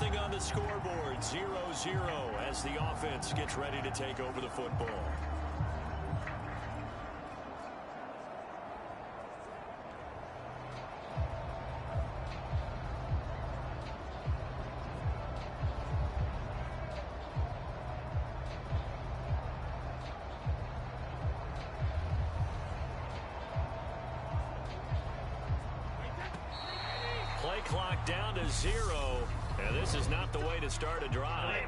Nothing on the scoreboard. 0-0 as the offense gets ready to take over the football. Play clock down to 0. And this is not the way to start a drive.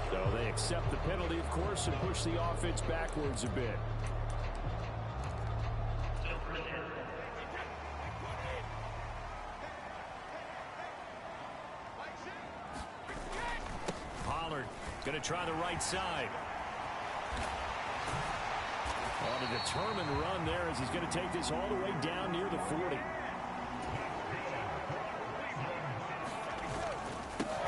So they accept the penalty, of course, and push the offense backwards a bit. Pollard going to try the right side. On a determined run there as he's going to take this all the way down near the 40.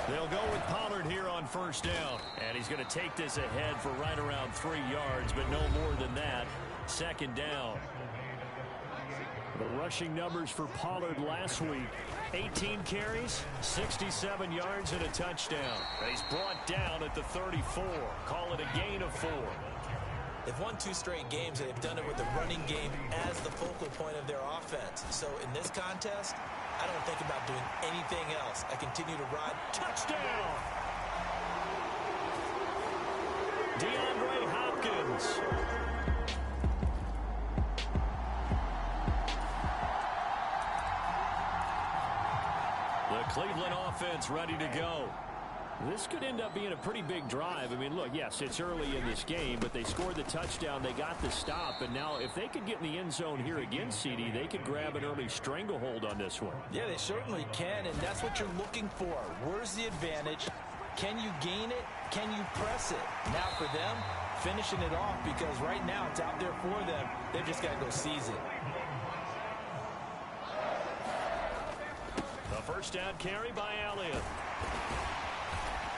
They'll go with Pollard here on first down. And he's going to take this ahead for right around 3 yards, but no more than that. Second down. The rushing numbers for Pollard last week. 18 carries, 67 yards, and a touchdown. And he's brought down at the 34. Call it a gain of 4. They've won 2 straight games, and they've done it with the running game as the focal point of their offense. So in this contest, I don't think about doing anything else. I continue to ride. Touchdown! DeAndre Hopkins. The Cleveland offense ready to go. This could end up being a pretty big drive. I mean, look, yes, it's early in this game, but they scored the touchdown. They got the stop. And now if they could get in the end zone here again, CD, they could grab an early stranglehold on this one. Yeah, they certainly can, and that's what you're looking for. Where's the advantage? Can you gain it? Can you press it? Now for them, finishing it off, because right now it's out there for them. They've just got to go seize it. The first down carry by Elliott.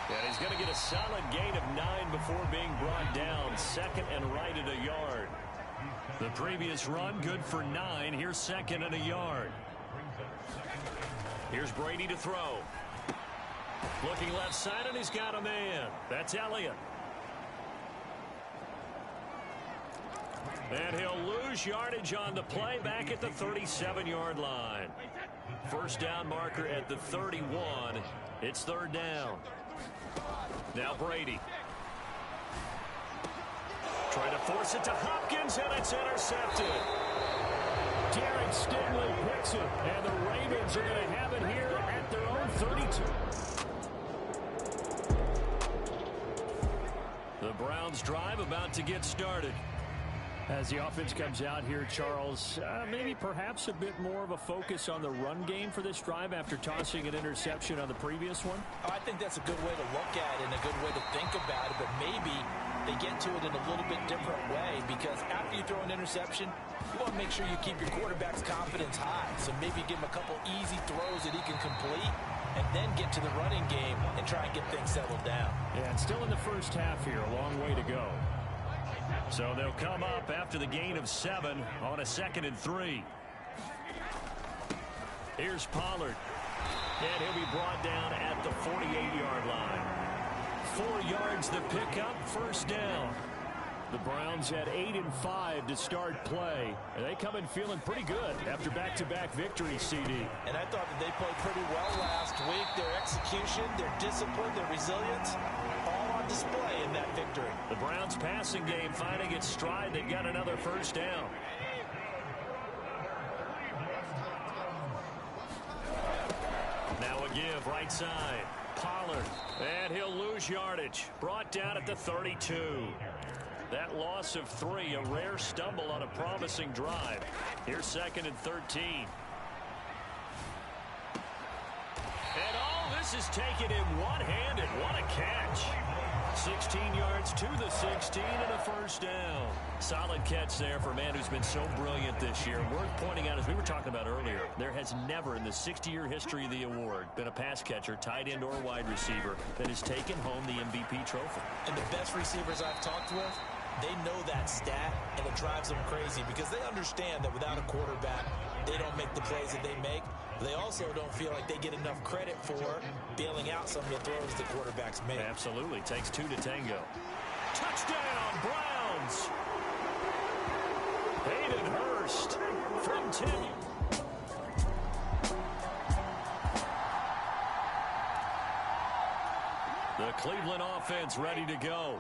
And he's going to get a solid gain of 9 before being brought down. Second and right at a yard. The previous run, good for 9. Here's second and a yard. Here's Brady to throw. Looking left side, and he's got a man. That's Elliott. And he'll lose yardage on the play back at the 37-yard line. First down marker at the 31. It's third down. Now Brady. Trying to force it to Hopkins, and it's intercepted. Derek Stingley picks it, and the Ravens are going to have it here at their own 32. The Browns drive about to get started. As the offense comes out here, Charles, maybe perhaps a bit more of a focus on the run game for this drive after tossing an interception on the previous one? I think that's a good way to look at it and a good way to think about it, but maybe they get to it in a little bit different way, because after you throw an interception, you want to make sure you keep your quarterback's confidence high. So maybe give him a couple easy throws that he can complete, and then get to the running game and try and get things settled down. Yeah, and still in the first half here, a long way to go. So they'll come up after the gain of 7 on a 2nd and 3. Here's Pollard. And he'll be brought down at the 48-yard line. 4 yards the pickup, first down. The Browns had 8 and 5 to start play. And they come in feeling pretty good after back-to-back victories, CD. And I thought that they played pretty well last week. Their execution, their discipline, their resilience, all on display in that victory. The Browns passing game finding its stride. They've got another first down. Now a give right side. Pollard. And he'll lose yardage. Brought down at the 32. That loss of 3, a rare stumble on a promising drive. Here's 2nd and 13. And all this is taken in one-handed. What a catch. 16 yards to the 16 and a first down. Solid catch there for a man who's been so brilliant this year. Worth pointing out, as we were talking about earlier, there has never in the 60-year history of the award been a pass catcher, tight end or wide receiver that has taken home the MVP trophy. And the best receivers I've talked with, they know that stat, and it drives them crazy because they understand that without a quarterback, they don't make the plays that they make. They also don't feel like they get enough credit for bailing out some of the throws the quarterbacks make. Absolutely. Takes two to tango. Touchdown, Browns. Hayden Hurst from 10. The Cleveland offense ready to go.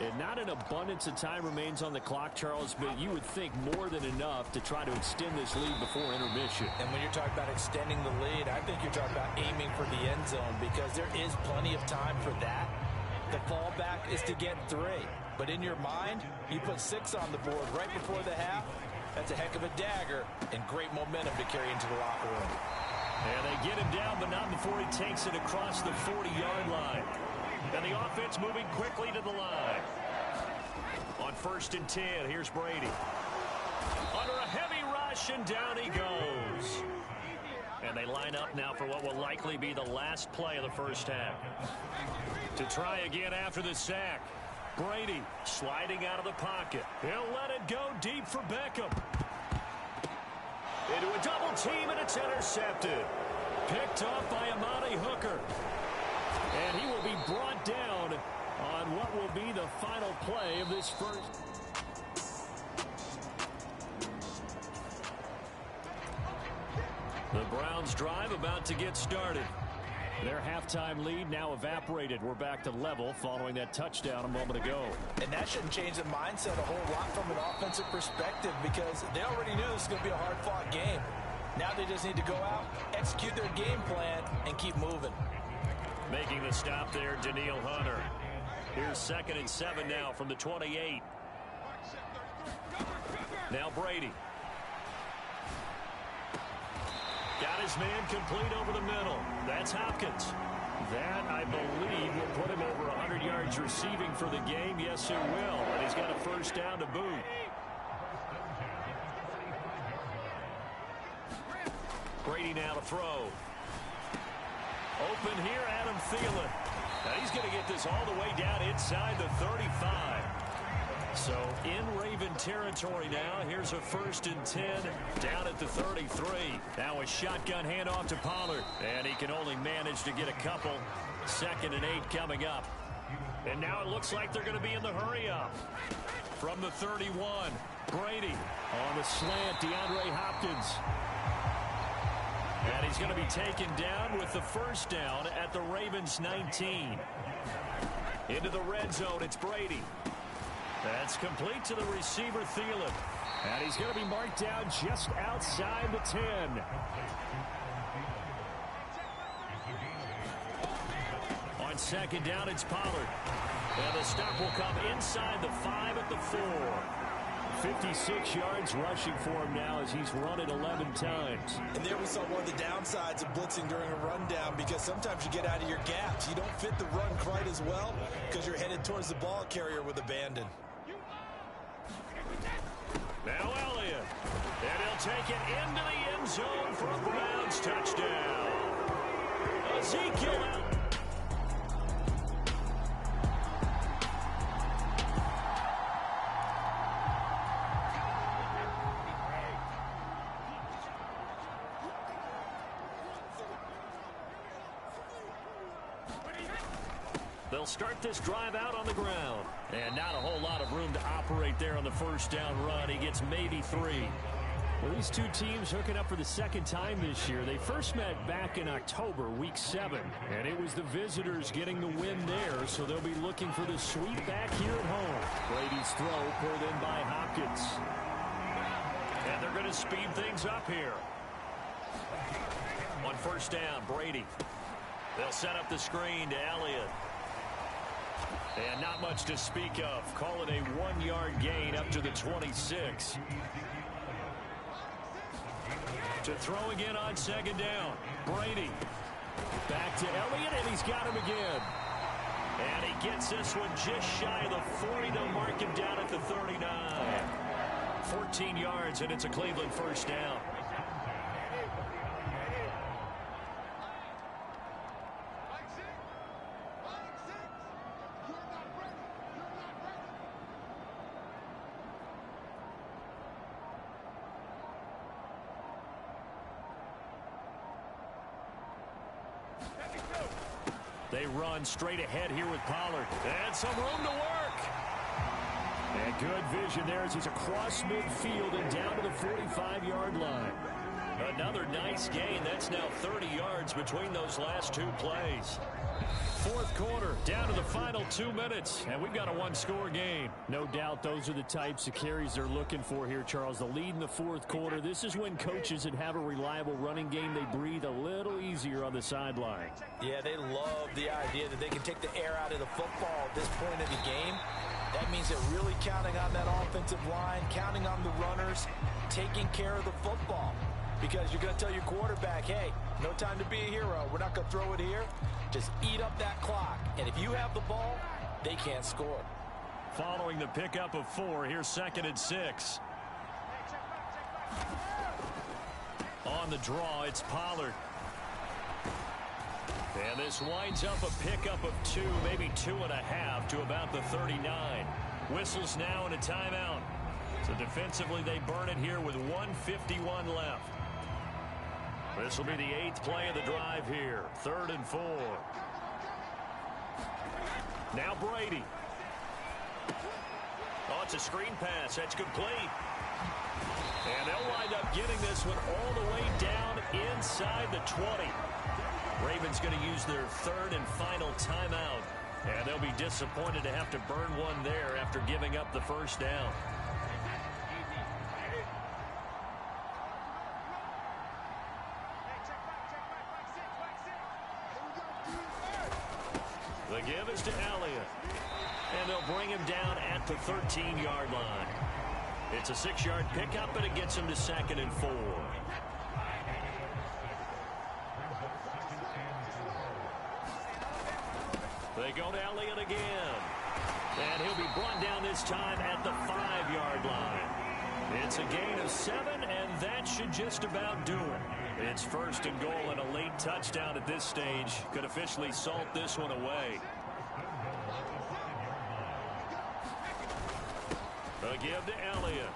And not an abundance of time remains on the clock, Charles, but you would think more than enough to try to extend this lead before intermission. And when you're talking about extending the lead, I think you're talking about aiming for the end zone because there is plenty of time for that. The fallback is to get 3. But in your mind, you put 6 on the board right before the half. That's a heck of a dagger and great momentum to carry into the locker room. And they get him down, but not before he takes it across the 40-yard line. And the offense moving quickly to the line. On 1st and 10, here's Brady. Under a heavy rush, and down he goes. And they line up now for what will likely be the last play of the first half. To try again after the sack. Brady sliding out of the pocket. He'll let it go deep for Beckham. Into a double team, and it's intercepted. Picked off by Amani Hooker. And he will be brought down on what will be the final play of this first. The Browns drive about to get started. Their halftime lead now evaporated. We're back to level following that touchdown a moment ago. And that shouldn't change the mindset a whole lot from an offensive perspective because they already knew this was going to be a hard-fought game. Now they just need to go out, execute their game plan, and keep moving. Making the stop there, Daniil Hunter. Here's 2nd and 7 now from the 28. Now Brady. Got his man complete over the middle. That's Hopkins. That, I believe, will put him over 100 yards receiving for the game. Yes, it will. And he's got a first down to boot. Brady now to throw. Open here, Adam Thielen. Now he's going to get this all the way down inside the 35. So in Raven territory now. Here's a 1st and 10 down at the 33. Now a shotgun handoff to Pollard. And he can only manage to get a couple. 2nd and 8 coming up. And now it looks like they're going to be in the hurry up. From the 31, Brady on the slant, DeAndre Hopkins. And he's going to be taken down with the first down at the Ravens 19. Into the red zone, it's Brady. That's complete to the receiver, Thielen. And he's going to be marked down just outside the 10. On 2nd down, it's Pollard. And the stop will come inside the 5 at the 4. 56 yards rushing for him now as he's run it 11 times. And there we saw one of the downsides of blitzing during a rundown because sometimes you get out of your gaps. You don't fit the run quite as well because you're headed towards the ball carrier with abandon. Now Elliott. And he'll take it into the end zone for a Browns touchdown. Ezekiel out. They'll start this drive out on the ground. And not a whole lot of room to operate there on the first down run. He gets maybe 3. Well, these two teams hooking up for the 2nd time this year. They first met back in October, week 7. And it was the visitors getting the win there, so they'll be looking for the sweep back here at home. Brady's throw pulled in by Hopkins. And they're going to speed things up here. On first down, Brady. They'll set up the screen to Elliott. And not much to speak of. Call it a 1-yard gain up to the 26. To throw again on 2nd down. Brady. Back to Elliott, and he's got him again. And he gets this one just shy of the 40. They'll mark him down at the 39. 14 yards, and it's a Cleveland first down. They run straight ahead here with Pollard. And some room to work. And good vision there as he's across midfield and down to the 45-yard line. Another nice gain. That's now 30 yards between those last two plays. Fourth quarter, down to the final 2 minutes, and we've got a one-score game. No doubt those are the types of carries they're looking for here, Charles. The lead in the fourth quarter. This is when coaches that have a reliable running game, they breathe a little easier on the sideline. Yeah, they love the idea that they can take the air out of the football at this point in the game. That means they're really counting on that offensive line, counting on the runners, taking care of the football. Because you're going to tell your quarterback, hey, no time to be a hero. We're not going to throw it here. Just eat up that clock. And if you have the ball, they can't score. Following the pickup of 4, here's 2nd and 6. On the draw, it's Pollard. And this winds up a pickup of 2, maybe 2.5 to about the 39. Whistles now and a timeout. So defensively, they burn it here with 1:51 left. This will be the 8th play of the drive here. 3rd and 4. Now Brady. Oh, it's a screen pass. That's complete. And they'll wind up getting this one all the way down inside the 20. Ravens going to use their 3rd and final timeout. And they'll be disappointed to have to burn one there after giving up the first down. The give is to Elliott. And they'll bring him down at the 13-yard line. It's a 6-yard pickup, and it gets him to 2nd and 4. They go to Elliott again. And he'll be brought down this time at the 5-yard line. It's a gain of 7, and that should just about do it. It's 1st and goal, and a late touchdown at this stage could officially salt this one away. A give to Elliott.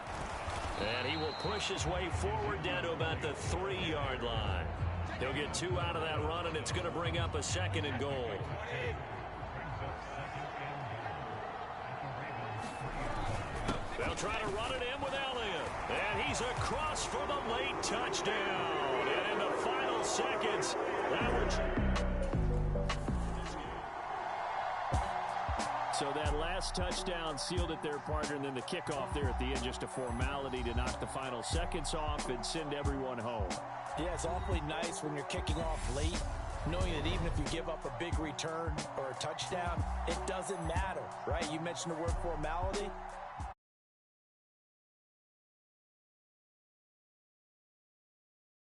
And he will push his way forward down to about the 3-yard line. He'll get 2 out of that run, and it's going to bring up a 2nd and goal. They'll try to run it in with Elliott. And he's across for the late touchdown. And in the final seconds, so that last touchdown sealed it there, partner, and then the kickoff there at the end, just a formality to knock the final seconds off and send everyone home. Yeah, it's awfully nice when you're kicking off late, knowing that even if you give up a big return or a touchdown, it doesn't matter, right? You mentioned the word formality.